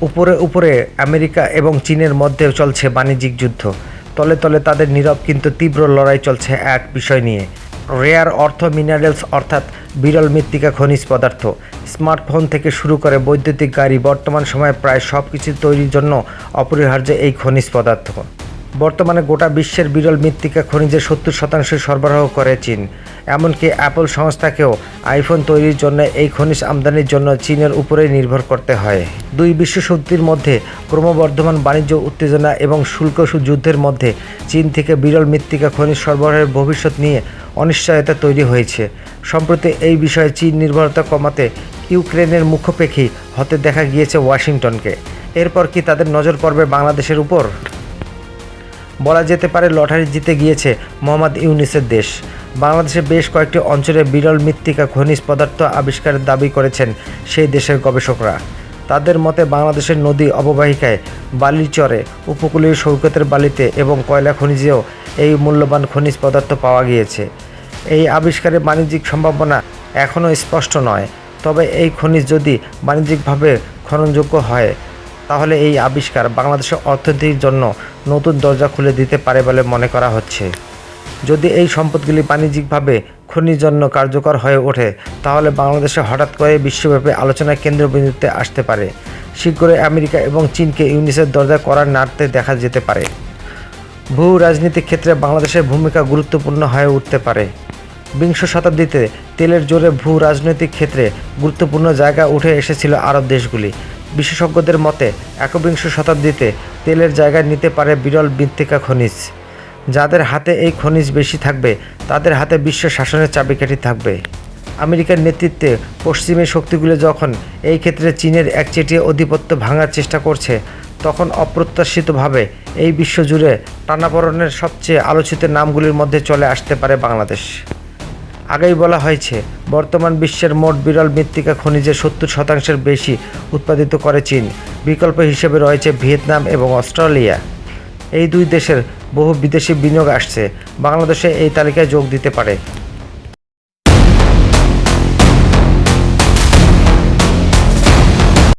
উপরে উপরে আমেরিকা এবং চীনের মধ্যে চলছে বাণিজ্যিক যুদ্ধ, তলে তলে তাদের নীরব কিন্তু তীব্র লড়াই চলছে এক বিষয় নিয়ে, রেয়ার অর্থ মিনারেলস অর্থাৎ বিরল মৃত্তিকা খনিজ পদার্থ। স্মার্টফোন থেকে শুরু করে বৈদ্যুতিক গাড়ি, বর্তমান সময়ে প্রায় সব কিছু তৈরির জন্য অপরিহার্য এই খনিজ পদার্থ। বর্তমানে গোটা বিশ্বের বিরল মৃত্তিকা খনিজের 70% সরবরাহ করে চীন। এমনকি অ্যাপল সংস্থাকেও আইফোন তৈরির জন্য এই খনিজ আমদানির জন্য চীনের উপরেই নির্ভর করতে হয়। দুই বিশ্বশক্তির মধ্যে ক্রমবর্ধমান বাণিজ্য উত্তেজনা এবং শুল্ক যুদ্ধের মধ্যে চীন থেকে বিরল মৃত্তিকা খনিজ সরবরাহের ভবিষ্যৎ নিয়ে অনিশ্চয়তা তৈরি হয়েছে। সম্প্রতি এই বিষয়ে চীন নির্ভরতা কমাতে ইউক্রেনের মুখোপেক্ষী হতে দেখা গিয়েছে ওয়াশিংটনকে। এরপর কি তাদের নজর পড়বে বাংলাদেশের উপর? বলা যেতে পারে লটারি জিতে গিয়েছে মোহাম্মদ ইউনূসের দেশ। বাংলাদেশের বেশ কয়েকটি অঞ্চলে বিরল মৃত্তিকা খনিজ পদার্থ আবিষ্কারের দাবি করেছেন সেই দেশের গবেষকরা। তাদের মতে বাংলাদেশের নদী অববাহিকায়, বালিচরে, উপকূলীয় সৈকতের বালিতে এবং কয়লা খনিজেও এই মূল্যবান খনিজ পদার্থ পাওয়া গিয়েছে। এই আবিষ্কারের বাণিজ্যিক সম্ভাবনা এখনও স্পষ্ট নয়, তবে এই খনিজ যদি বাণিজ্যিকভাবে খননযোগ্য হয় তাহলে এই আবিষ্কার বাংলাদেশের অর্থনীতির জন্য নতুন দরজা খুলে দিতে পারে বলে মনে করা হচ্ছে। যদি এই সম্পদগুলি বাণিজ্যিকভাবে খনির জন্য কার্যকর হয়ে ওঠে তাহলে বাংলাদেশে হঠাৎ করে বিশ্বব্যাপী আলোচনার কেন্দ্রবিন্দুতে আসতে পারে। শীঘ্রই আমেরিকা এবং চীনকে ইউনিসের দরজা করার নাড়তে দেখা যেতে পারে। ভূ রাজনীতির ক্ষেত্রে বাংলাদেশের ভূমিকা গুরুত্বপূর্ণ হয়ে উঠতে পারে। বিংশ শতাব্দীতে তেলের জোরে ভূ রাজনৈতিক ক্ষেত্রে গুরুত্বপূর্ণ জায়গা উঠে এসেছিল আরব দেশগুলি। বিশেষজ্ঞদের মতে একবিংশ শতাব্দীতে তেলের জায়গা নিতে পারে বিরল মৃত্তিকা খনিজ। যাদের হাতে এই খনিজ বেশি থাকবে তাদের হাতে বিশ্ব শাসনের চাবিকাঠি থাকবে। আমেরিকার নেতৃত্বে পশ্চিমী শক্তিগুলো যখন এই ক্ষেত্রে চীনের একচেটিয়া আধিপত্য ভাঙার চেষ্টা করছে, তখন অপ্রত্যাশিতভাবে এই বিশ্বজুড়ে টানাপোড়েনের সবচেয়ে আলোচিত নামগুলির মধ্যে চলে আসতে পারে বাংলাদেশ। আগেই বলা হয়েছে, বর্তমান বিশ্বের মোট বিরল মৃত্তিকা খনিজের 70% বেশি উৎপাদিত করে চীন। বিকল্প হিসেবে রয়েছে ভিয়েতনাম এবং অস্ট্রেলিয়া। এই দুই দেশের বহু বিদেশি বিনিয়োগ আসছে, বাংলাদেশে এই তালিকায় যোগ দিতে পারে।